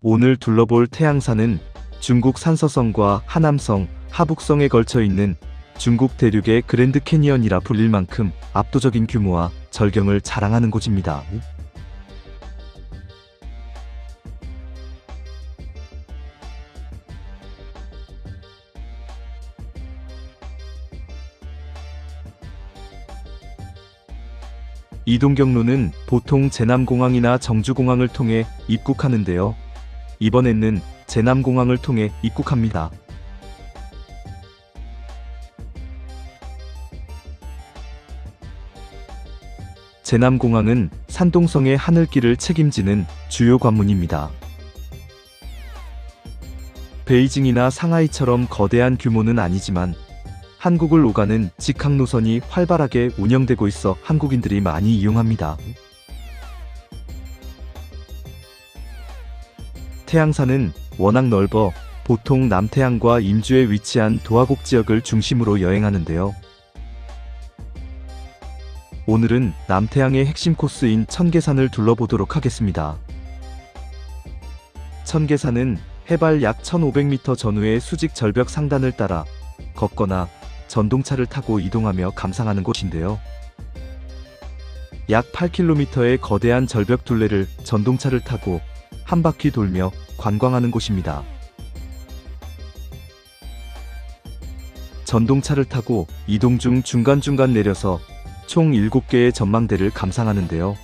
오늘 둘러볼 태양산은 중국 산서성과 하남성, 하북성에 걸쳐 있는 중국 대륙의 그랜드 캐니언이라 불릴 만큼 압도적인 규모와 절경을 자랑하는 곳입니다. 이동 경로는 보통 제남공항이나 정주공항을 통해 입국하는데요. 이번에는 제남공항을 통해 입국합니다. 제남공항은 산동성의 하늘길을 책임지는 주요 관문입니다. 베이징이나 상하이처럼 거대한 규모는 아니지만 한국을 오가는 직항 노선이 활발하게 운영되고 있어 한국인들이 많이 이용합니다. 태양산은 워낙 넓어 보통 남태항과 임주에 위치한 도화곡 지역을 중심으로 여행하는데요. 오늘은 남태항의 핵심 코스인 천계산을 둘러보도록 하겠습니다. 천계산은 해발 약 1500m 전후의 수직 절벽 상단을 따라 걷거나 전동차를 타고 이동하며 감상하는 곳인데요. 약 8km의 거대한 절벽 둘레를 전동차를 타고 한 바퀴 돌며 관광하는 곳입니다. 전동차를 타고 이동 중 중간중간 내려서 총 7개의 전망대를 감상하는데요.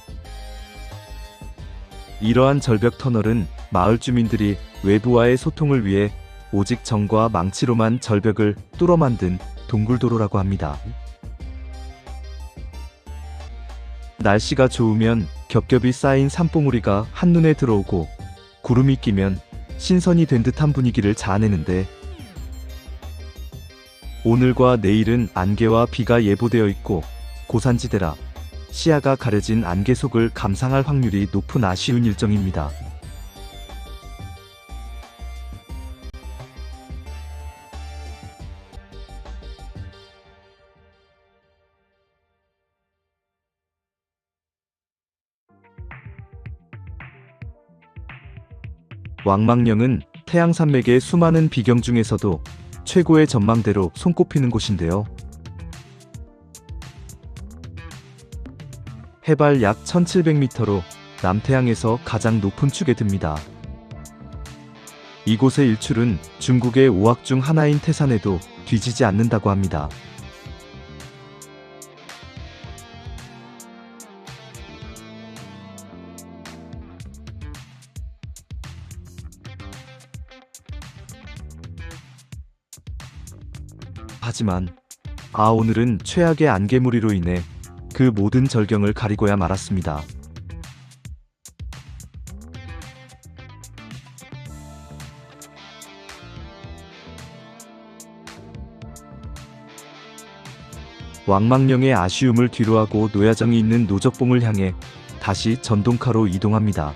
이러한 절벽 터널은 마을 주민들이 외부와의 소통을 위해 오직 정과 망치로만 절벽을 뚫어 만든 동굴도로라고 합니다. 날씨가 좋으면 겹겹이 쌓인 산봉우리가 한눈에 들어오고 구름이 끼면 신선이 된 듯한 분위기를 자아내는데, 오늘과 내일은 안개와 비가 예보되어 있고 고산지대라 시야가 가려진 안개 속을 감상할 확률이 높은 아쉬운 일정입니다. 왕망령은 태양산맥의 수많은 비경 중에서도 최고의 전망대로 손꼽히는 곳인데요. 해발 약 1700m로 남태항에서 가장 높은 축에 듭니다. 이곳의 일출은 중국의 5확 중 하나인 태산에도 뒤지지 않는다고 합니다. 하지만 오늘은 최악의 안개무리로 인해 그 모든 절경을 가리고야 말았습니다. 왕망령의 아쉬움을 뒤로하고 노야정이 있는 노적봉을 향해 다시 전동카로 이동합니다.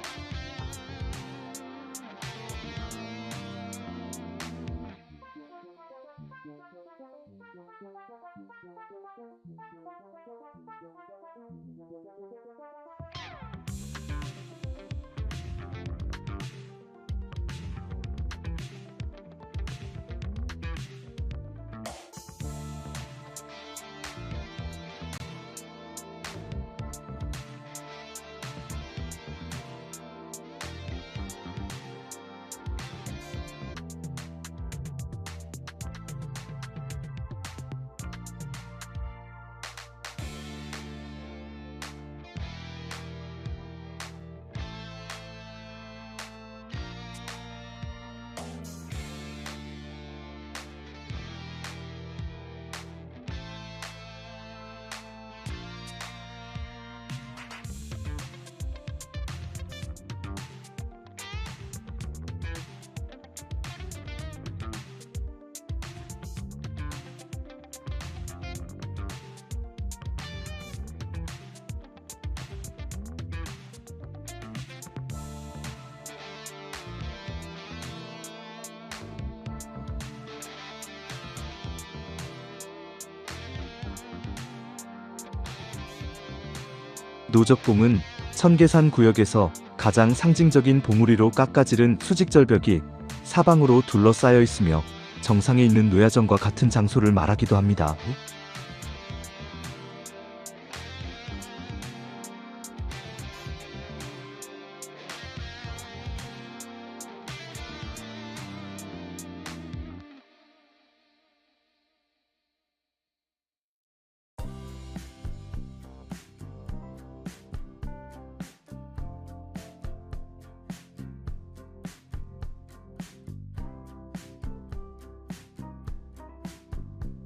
노적봉은 천계산 구역에서 가장 상징적인 봉우리로 깎아지른 수직절벽이 사방으로 둘러싸여 있으며 정상에 있는 노야정과 같은 장소를 말하기도 합니다.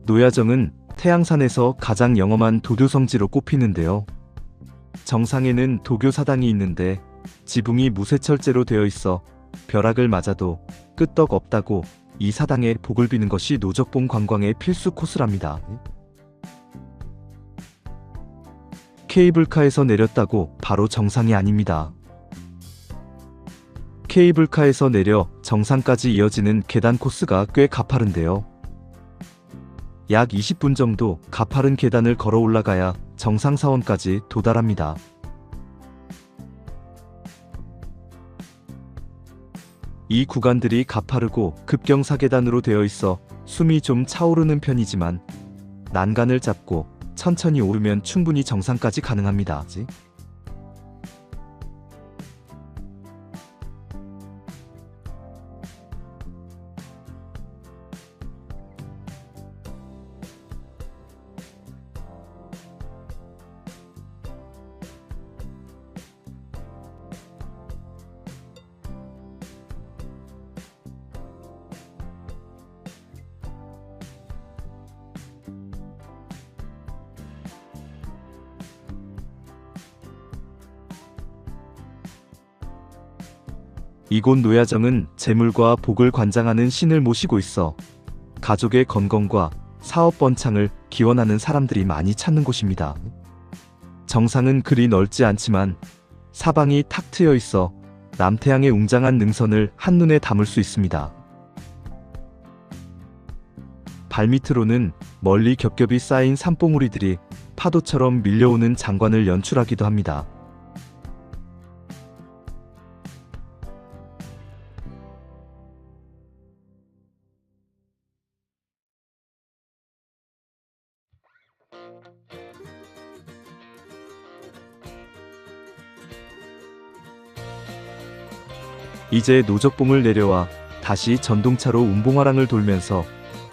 노야정은 태양산에서 가장 영험한 도교 성지로 꼽히는데요. 정상에는 도교 사당이 있는데 지붕이 무쇠철제로 되어 있어 벼락을 맞아도 끄떡 없다고 이 사당에 복을 비는 것이 노적봉 관광의 필수 코스랍니다. 케이블카에서 내렸다고 바로 정상이 아닙니다. 케이블카에서 내려 정상까지 이어지는 계단 코스가 꽤 가파른데요. 약 20분 정도 가파른 계단을 걸어 올라가야 정상 사원까지 도달합니다. 이 구간들이 가파르고 급경사계단으로 되어 있어 숨이 좀 차오르는 편이지만 난간을 잡고 천천히 오르면 충분히 정상까지 가능합니다. 이곳 노야정은 재물과 복을 관장하는 신을 모시고 있어 가족의 건강과 사업 번창을 기원하는 사람들이 많이 찾는 곳입니다. 정상은 그리 넓지 않지만 사방이 탁 트여 있어 남태양의 웅장한 능선을 한눈에 담을 수 있습니다. 발밑으로는 멀리 겹겹이 쌓인 산봉우리들이 파도처럼 밀려오는 장관을 연출하기도 합니다. 이제 노적봉을 내려와 다시 전동차로 운봉화랑을 돌면서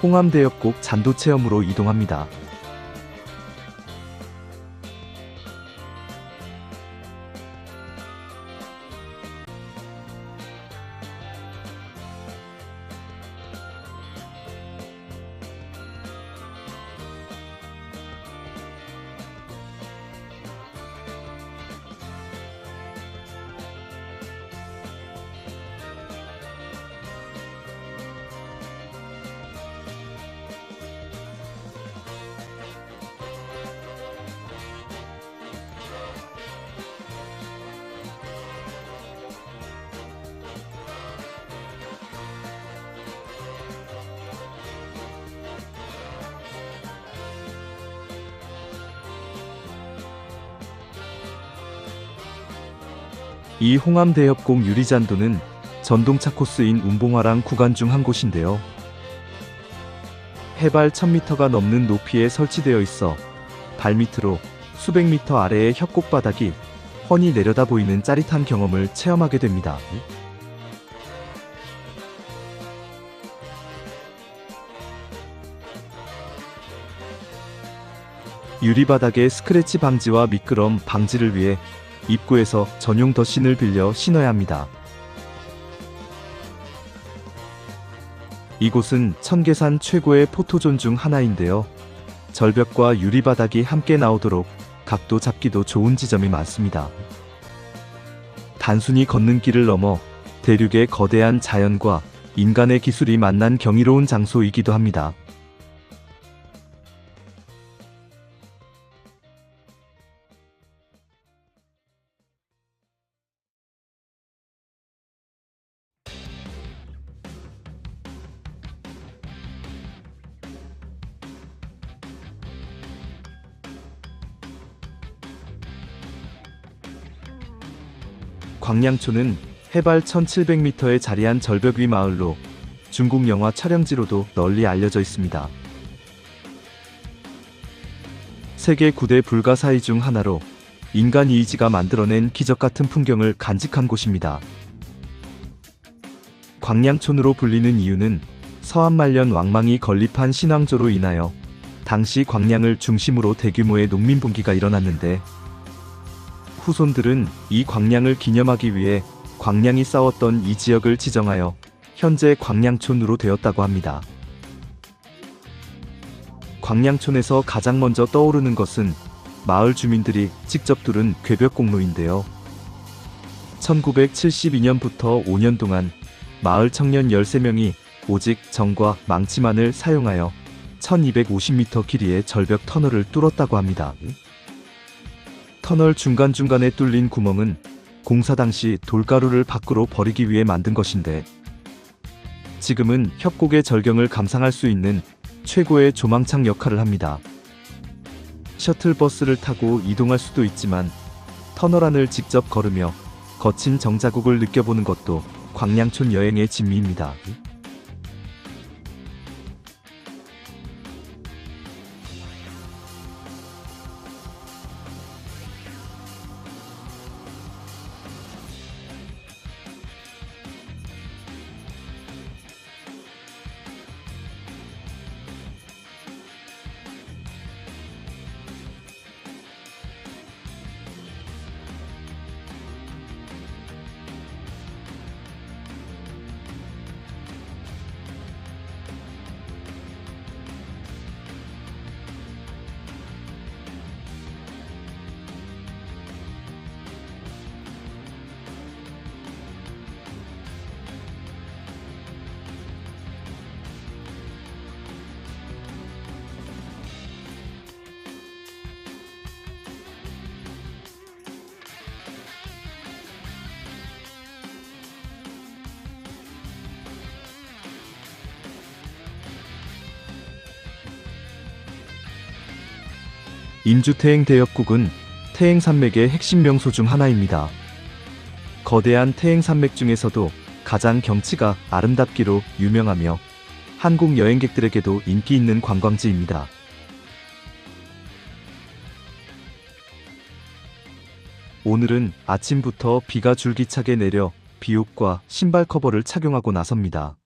홍암대역곡 잔도 체험으로 이동합니다. 이 홍암대협곡 유리잔도는 전동차 코스인 운봉화랑 구간 중 한 곳인데요. 해발 1000m가 넘는 높이에 설치되어 있어 발밑으로 수백 미터 아래의 협곡 바닥이 훤히 내려다 보이는 짜릿한 경험을 체험하게 됩니다. 유리바닥의 스크래치 방지와 미끄럼 방지를 위해 입구에서 전용 덧신을 빌려 신어야 합니다. 이곳은 청계산 최고의 포토존 중 하나인데요. 절벽과 유리바닥이 함께 나오도록 각도 잡기도 좋은 지점이 많습니다. 단순히 걷는 길을 넘어 대륙의 거대한 자연과 인간의 기술이 만난 경이로운 장소이기도 합니다. 광량초는 해발 1700m에 자리한 절벽 위 마을로 중국 영화 촬영지로도 널리 알려져 있습니다. 세계 9대 불가사의 중 하나로 인간 이의지가 만들어낸 기적같은 풍경을 간직한 곳입니다. 광량촌으로 불리는 이유는 서한말년 왕망이 건립한 신왕조로 인하여 당시 광량을 중심으로 대규모의 농민분기가 일어났는데, 후손들은 이 광량을 기념하기 위해 광량이 싸웠던 이 지역을 지정하여 현재 광량촌으로 되었다고 합니다. 광량촌에서 가장 먼저 떠오르는 것은 마을 주민들이 직접 뚫은 궤벽공로인데요. 1972년부터 5년 동안 마을 청년 13명이 오직 정과 망치만을 사용하여 1250m 길이의 절벽 터널을 뚫었다고 합니다. 터널 중간중간에 뚫린 구멍은 공사 당시 돌가루를 밖으로 버리기 위해 만든 것인데, 지금은 협곡의 절경을 감상할 수 있는 최고의 조망창 역할을 합니다. 셔틀버스를 타고 이동할 수도 있지만 터널 안을 직접 걸으며 거친 정자국을 느껴보는 것도 광량촌 여행의 진미입니다. 인주태행 대역국은 태행산맥의 핵심 명소 중 하나입니다. 거대한 태행산맥 중에서도 가장 경치가 아름답기로 유명하며 한국 여행객들에게도 인기 있는 관광지입니다. 오늘은 아침부터 비가 줄기차게 내려 비옷과 신발 커버를 착용하고 나섭니다.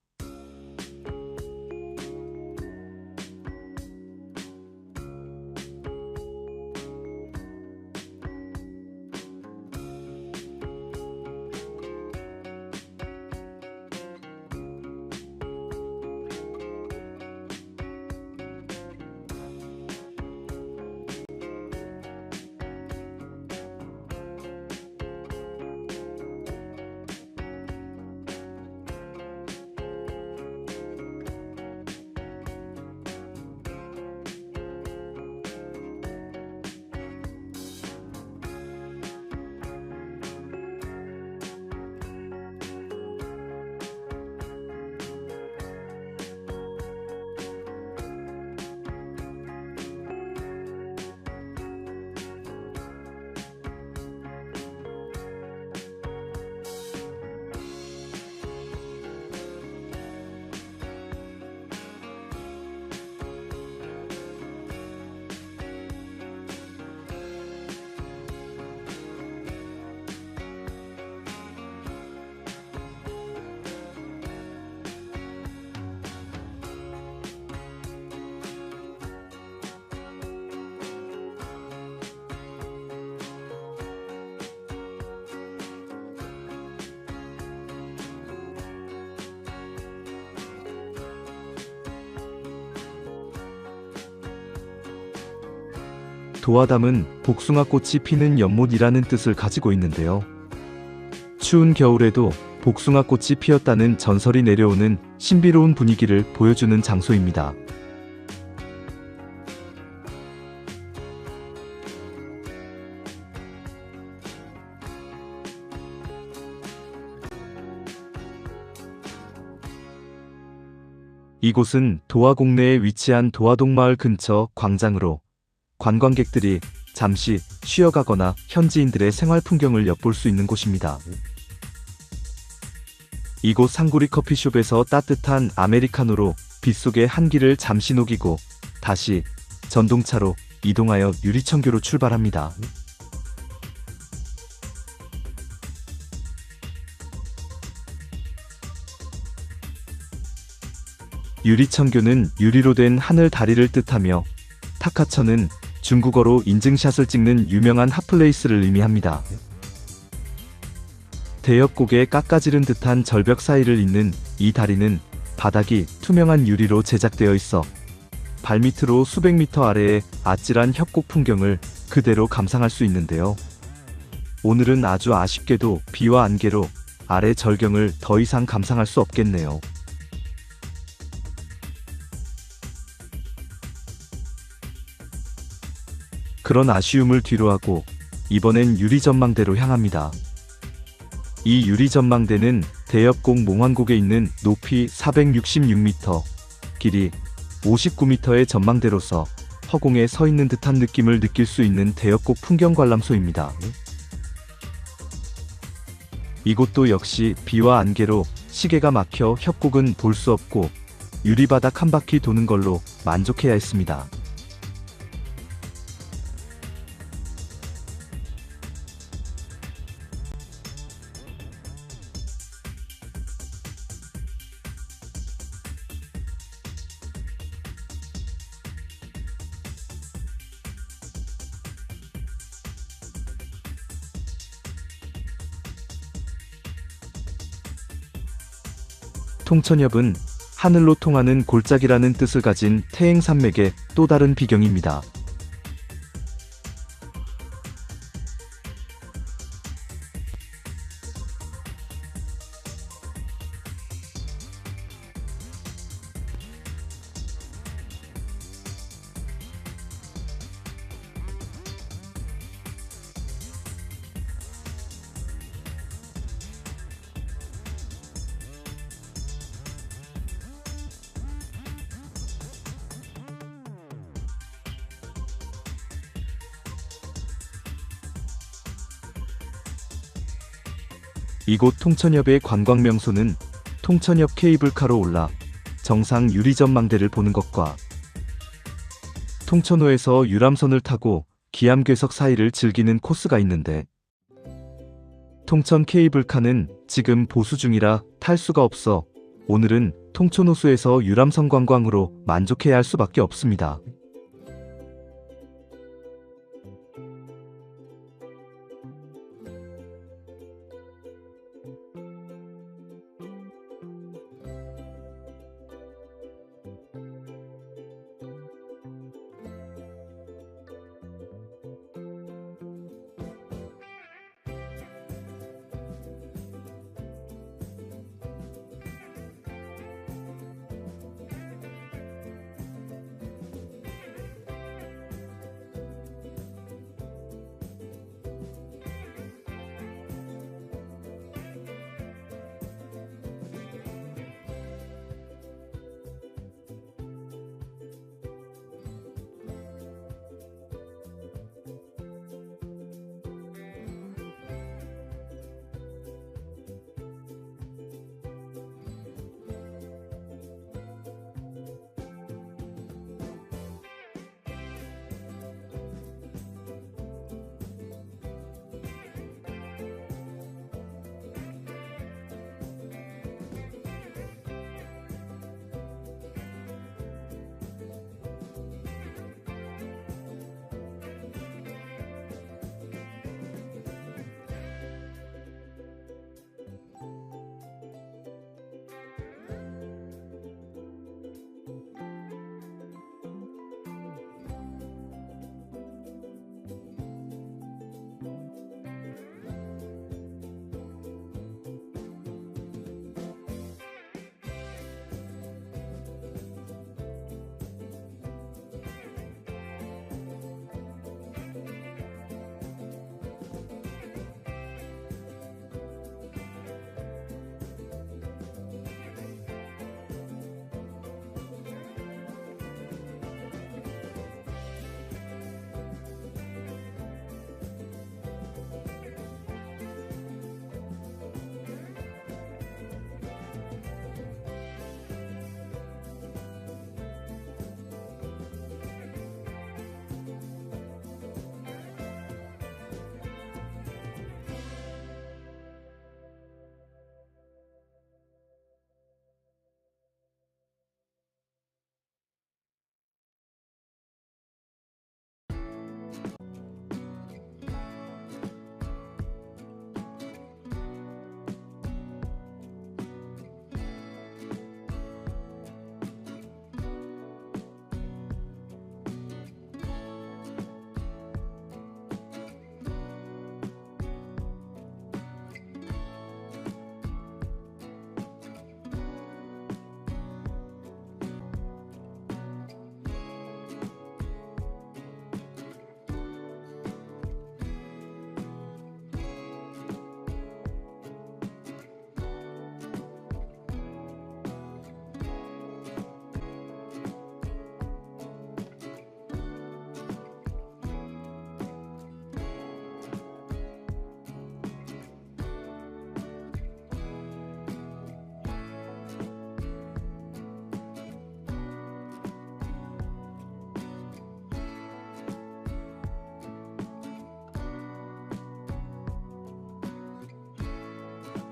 도화담은 복숭아꽃이 피는 연못이라는 뜻을 가지고 있는데요. 추운 겨울에도 복숭아꽃이 피었다는 전설이 내려오는 신비로운 분위기를 보여주는 장소입니다. 이곳은 도화 공내에 위치한 도화동마을 근처 광장으로 관광객들이 잠시 쉬어가거나 현지인들의 생활 풍경을 엿볼 수 있는 곳입니다. 이곳 상구리 커피숍에서 따뜻한 아메리카노로 빗속의 한기를 잠시 녹이고 다시 전동차로 이동하여 유리청교로 출발합니다. 유리청교는 유리로 된 하늘 다리를 뜻하며 타카천은 중국어로 인증샷을 찍는 유명한 핫플레이스를 의미합니다. 대역곡에 깎아지른 듯한 절벽 사이를 잇는 이 다리는 바닥이 투명한 유리로 제작되어 있어 발밑으로 수백 미터 아래의 아찔한 협곡 풍경을 그대로 감상할 수 있는데요. 오늘은 아주 아쉽게도 비와 안개로 아래 절경을 더 이상 감상할 수 없겠네요. 그런 아쉬움을 뒤로하고 이번엔 유리전망대로 향합니다. 이 유리전망대는 대역곡 몽환곡에 있는 높이 466m, 길이 59m의 전망대로서 허공에 서 있는 듯한 느낌을 느낄 수 있는 대역곡 풍경관람소입니다. 이곳도 역시 비와 안개로 시계가 막혀 협곡은 볼 수 없고 유리바닥 한 바퀴 도는 걸로 만족해야 했습니다. 통천엽은 하늘로 통하는 골짜기라는 뜻을 가진 태행산맥의 또 다른 비경입니다. 이곳 통천엽의 관광명소는 통천엽 케이블카로 올라 정상 유리전망대를 보는 것과 통천호에서 유람선을 타고 기암괴석 사이를 즐기는 코스가 있는데, 통천 케이블카는 지금 보수 중이라 탈 수가 없어 오늘은 통천호수에서 유람선 관광으로 만족해야 할 수밖에 없습니다.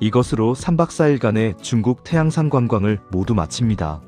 이것으로 3박 4일간의 중국 태양산 관광을 모두 마칩니다.